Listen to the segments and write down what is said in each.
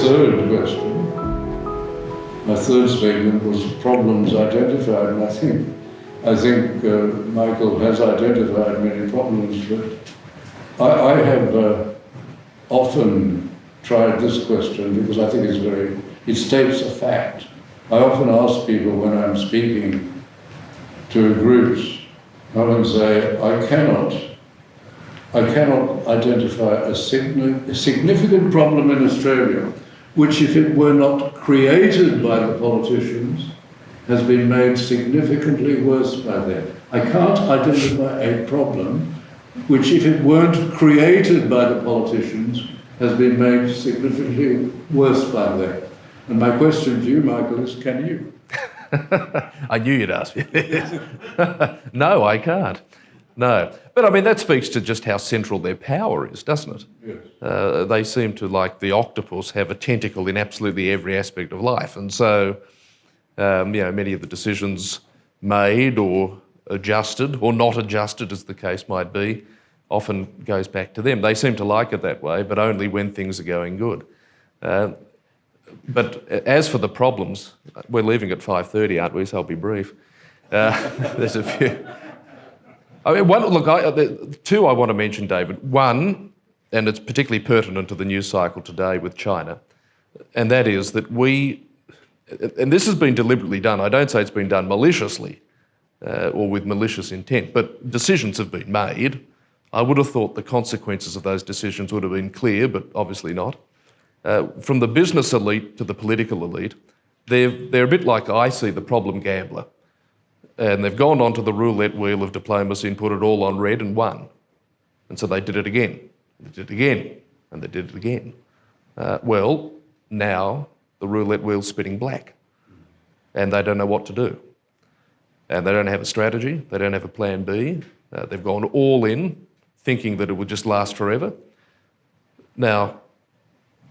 third question. My third statement was problems identified, and I think Michael has identified many problems, but I have often tried this question because I think it states a fact. I often ask people when I'm speaking to groups, I often say, I cannot identify a significant problem in Australia which, if it were not created by the politicians, has been made significantly worse by them. I can't identify a problem which, if it weren't created by the politicians, has been made significantly worse by them. And my question to you, Michael, is can you? I knew you'd ask me this. No, I can't. No. But I mean, that speaks to just how central their power is, doesn't it? Yes. They seem to, like the octopus, have a tentacle in absolutely every aspect of life. And so, many of the decisions made or adjusted, or not adjusted as the case might be, often goes back to them. They seem to like it that way, but only when things are going good. But as for the problems, we're leaving at 5:30, aren't we? So I'll be brief. There's a few. I mean, two I want to mention, David. One, and it's particularly pertinent to the news cycle today with China, and that is that and this has been deliberately done. I don't say it's been done maliciously or with malicious intent, but decisions have been made. I would have thought the consequences of those decisions would have been clear, but obviously not. From the business elite to the political elite, they're a bit like I see the problem gambler. And they've gone onto the roulette wheel of diplomacy and put it all on red and won. And so they did it again, they did it again, and they did it again. Well, now the roulette wheel's spinning black, and they don't know what to do. And they don't have a strategy, they don't have a plan B. They've gone all in, thinking that it would just last forever. Now,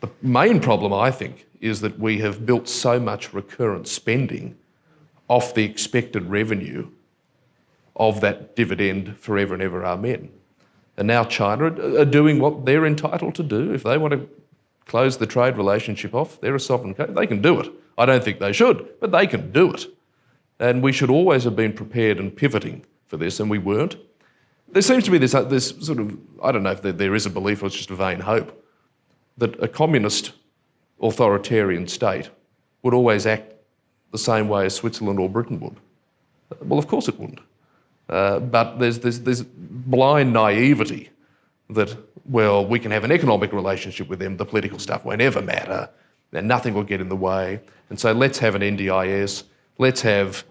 the main problem, I think, is that we have built so much recurrent spending off the expected revenue of that dividend forever and ever, amen. And now China are doing what they're entitled to do. If they want to close the trade relationship off, they're a sovereign country, they can do it. I don't think they should, but they can do it. And we should always have been prepared and pivoting for this, and we weren't. There seems to be this sort of, I don't know if there is a belief or it's just a vain hope, that a communist authoritarian state would always act the same way as Switzerland or Britain would. Well, of course it wouldn't. But there's blind naivety that, well, we can have an economic relationship with them, the political stuff won't ever matter, and nothing will get in the way. And so let's have an NDIS, let's have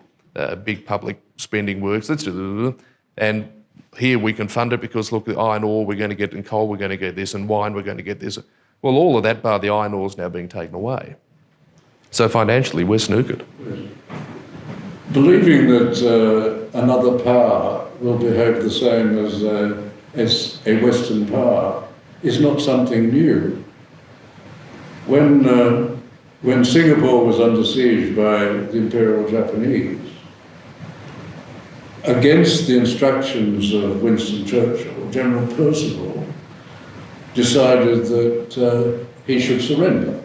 big public spending works, let's do, and here we can fund it because, look, the iron ore we're going to get, and coal we're going to get this, and wine we're going to get this. Well, all of that, bar the iron ore, is now being taken away. So financially, we're snookered. Believing that another power will behave the same as a Western power is not something new. When Singapore was under siege by the Imperial Japanese, against the instructions of Winston Churchill, General Percival decided that he should surrender.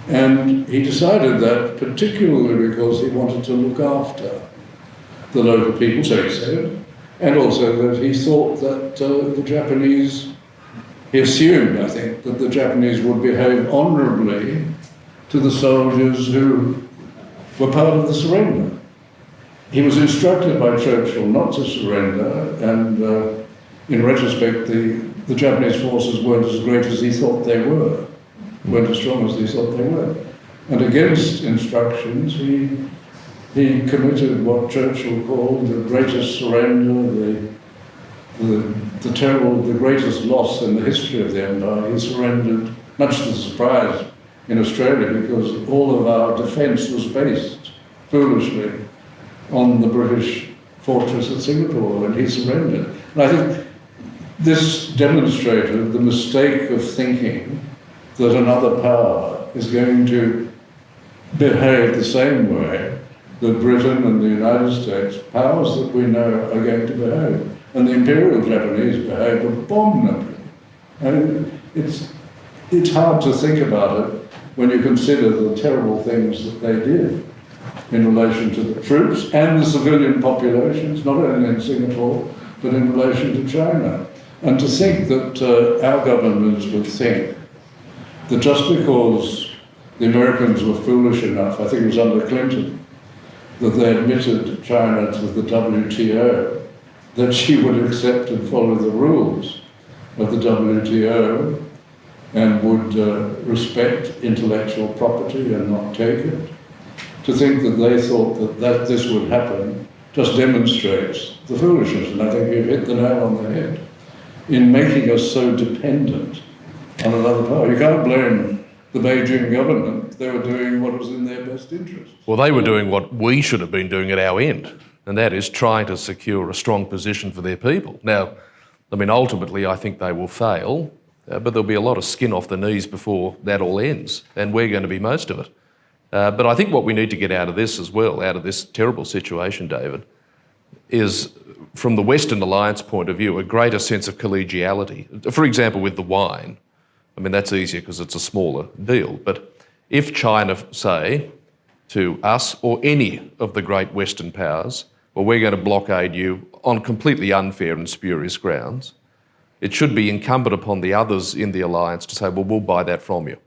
And he decided that particularly because he wanted to look after the local people, so he said, and also that he thought that the Japanese, he assumed, I think, that the Japanese would behave honourably to the soldiers who were part of the surrender. He was instructed by Churchill not to surrender, and in retrospect, the Japanese forces weren't as great as he thought they were. Weren't as strong as he thought they were. And against instructions, he committed what Churchill called the greatest surrender, the greatest loss in the history of the empire. He surrendered, much to the surprise in Australia, because all of our defence was based, foolishly, on the British fortress at Singapore, and he surrendered. And I think this demonstrated the mistake of thinking that another power is going to behave the same way that Britain and the United States, powers that we know, are going to behave. And the Imperial Japanese behaved abominably. I mean, it's hard to think about it when you consider the terrible things that they did in relation to the troops and the civilian populations, not only in Singapore, but in relation to China. And to think that our governments would think that just because the Americans were foolish enough, I think it was under Clinton, that they admitted China to the WTO, that she would accept and follow the rules of the WTO and would respect intellectual property and not take it. To think that they thought that this would happen just demonstrates the foolishness, and I think you've hit the nail on the head, in making us so dependent on another power. You can't blame the Beijing government. They were doing what was in their best interest. Well, they were doing what we should have been doing at our end, and that is trying to secure a strong position for their people. Now, I mean, ultimately, I think they will fail, but there'll be a lot of skin off the knees before that all ends, and we're going to be most of it. But I think what we need to get out of this as well, out of this terrible situation, David, is, from the Western Alliance point of view, a greater sense of collegiality. For example, with the wine, I mean, that's easier because it's a smaller deal. But if China say to us or any of the great Western powers, well, we're going to blockade you on completely unfair and spurious grounds, it should be incumbent upon the others in the alliance to say, well, we'll buy that from you.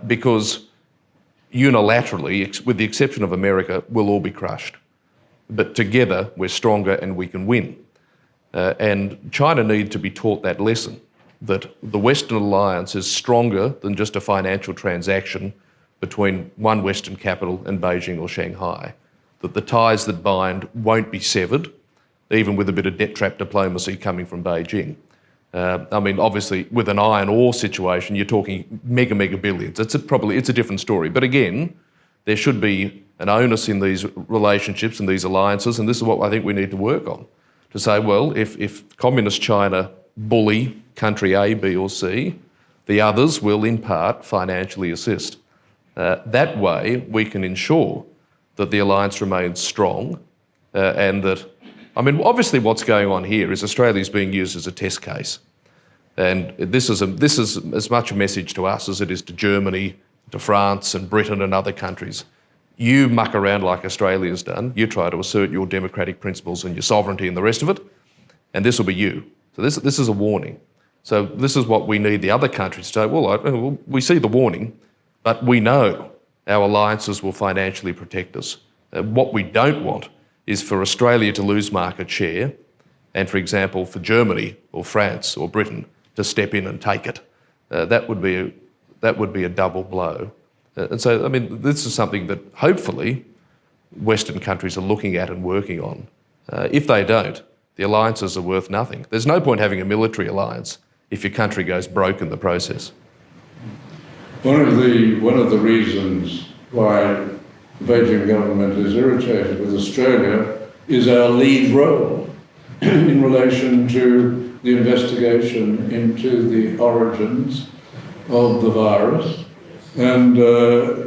Because unilaterally, with the exception of America, we'll all be crushed. But together, we're stronger and we can win. And China need to be taught that lesson, that the Western alliance is stronger than just a financial transaction between one Western capital and Beijing or Shanghai, that the ties that bind won't be severed, even with a bit of debt trap diplomacy coming from Beijing. I mean, obviously, with an iron ore situation, you're talking mega billions. It's a different story. But again, there should be an onus in these relationships and these alliances, and this is what I think we need to work on, to say, well, if Communist China bully country A, B or C, the others will in part financially assist. That way we can ensure that the alliance remains strong and that, I mean, obviously what's going on here is Australia's being used as a test case. And this is as much a message to us as it is to Germany, to France and Britain and other countries. You muck around like Australia's done, you try to assert your democratic principles and your sovereignty and the rest of it, and this will be you. So this is a warning. So this is what we need the other countries to say, well, we see the warning, but we know our alliances will financially protect us. What we don't want is for Australia to lose market share and, for example, for Germany or France or Britain to step in and take it. That would be a double blow. And so, I mean, this is something that hopefully Western countries are looking at and working on. If they don't, the alliances are worth nothing. There's no point having a military alliance if your country goes broke in the process. One of the reasons why the Beijing government is irritated with Australia is our lead role in relation to the investigation into the origins of the virus and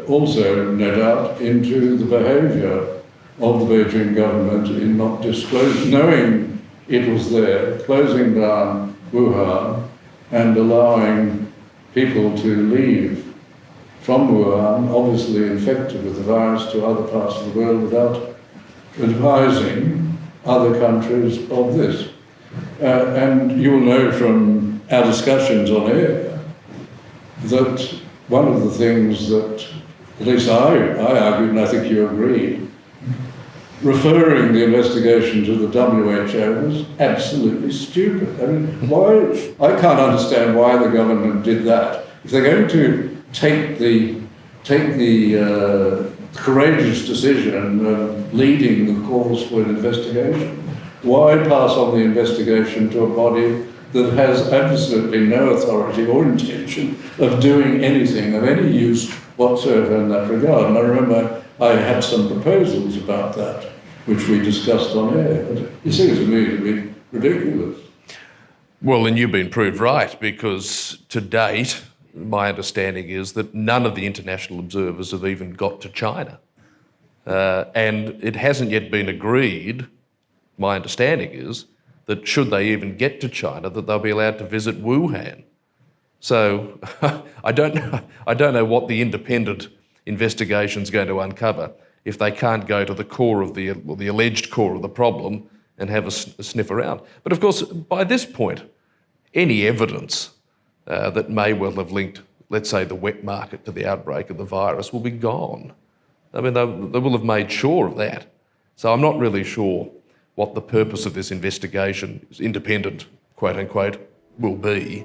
also, no doubt, into the behaviour of the Beijing government in not disclosing, knowing it was there, closing down Wuhan and allowing people to leave from Wuhan, obviously infected with the virus, to other parts of the world without advising other countries of this. And you will know from our discussions on air that one of the things that, at least I argued, and I think you agreed, referring the investigation to the WHO was absolutely stupid. I mean, I can't understand why the government did that. If they're going to take the courageous decision of leading the calls for an investigation, why pass on the investigation to a body that has absolutely no authority or intention of doing anything of any use whatsoever in that regard? And I remember I had some proposals about that, which we discussed on air, but it seems to me to be ridiculous. Well, and you've been proved right, because to date, my understanding is that none of the international observers have even got to China. And it hasn't yet been agreed, my understanding is, that should they even get to China, that they'll be allowed to visit Wuhan. So I don't know what the independent investigation's going to uncover if they can't go to the core of the alleged core of the problem and have a sniff around. But of course, by this point, any evidence that may well have linked, let's say, the wet market to the outbreak of the virus will be gone. I mean, they will have made sure of that. So I'm not really sure what the purpose of this investigation, independent, quote unquote, will be.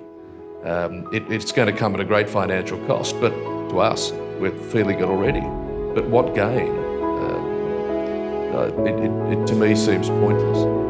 It's going to come at a great financial cost, but to us, we're feeling it already. But what gain? It to me seems pointless.